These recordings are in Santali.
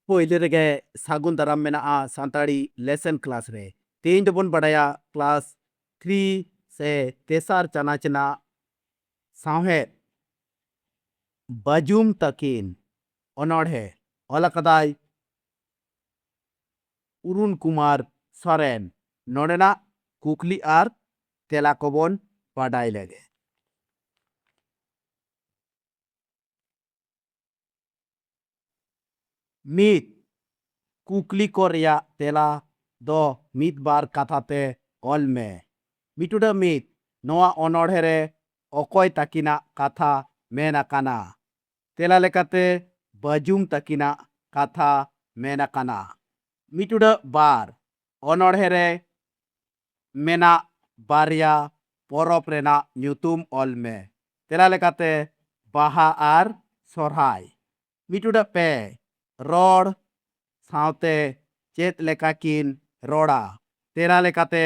पहिले रेगे सागुन दाराम मेना सानताड़ी लेसन क्लास रे तेज दोबन बड़ाया क्लास 3 से तेसार चानाचना साहे बाजुम तकिन अनोढ़े अलकदाय उरुन कुमार सरेन नोडेना कुकली आर तेला कोबन बाडाई लगे मीत कुकली कोरिया तेला दो मीत बार कथाते ऑल में मिटुडा मीत नोआ अनोढ़े रे अकोय तकिना कथा मेना काना तेला लेकाते बाजुम तकिना कथा मेना काना मिटुडा बार अनोढ़े रे मेना बारिया परब रेना न्यूतुम ऑल में तेला लेकाते बाहा आर सोरहाय मिटुडा पे रोड सावते चेत लेका किन रोड़ा तेरा लेकाते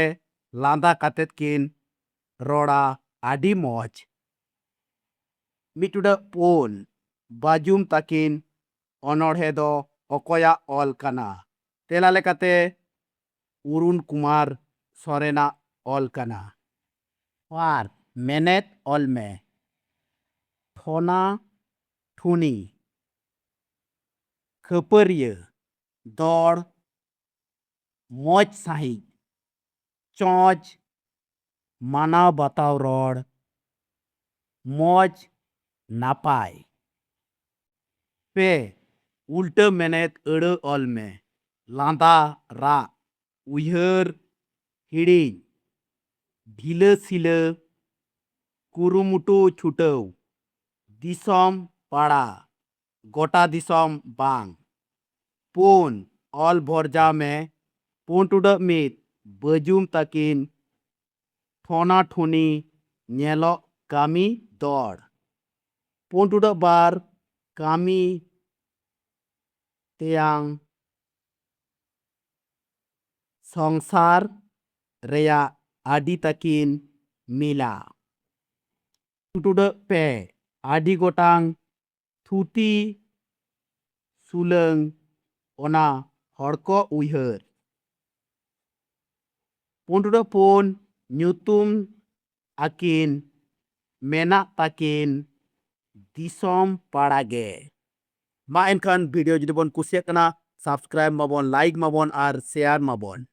लांदा कातेत किन रोड़ा आडी मौज मिटुडा पोन बाजुम ताकिन अनोढ़े दो अकोया ऑल काना तेला लेकाते उरुन कुमार सोरेना ऑल काना वार मेनेत ऑल में थोना ठुनी खपरिय दौड़ मौज साही चौज माना बताव रोड मौज नापाय पे उल्ट मेनेत अड़ ऑल में लांदा रा उयहर हिड़ी ढील सिल कुरुमुटु छुटव दिसम पाड़ा गोटा दिसम बांग पोन ऑल भोरजा में पोंटुड मित बजुम तकिन ठोना ठुनी नेलो कामी दौड़ पोंटुड बार कामी तेयांग संसार रेया आदि तकिन मिला पोंटुड पे आदि गोटांग थुती सुलंग ओना हड़को उयहर पोंटुड पोन न्यूतुम आकिन मेना ताकिन दिसम पाड़ागे मा एनखान वीडियो जुदी बन कुसिया कना सब्सक्राइब माबन लाइक माबन और शेयर माबन।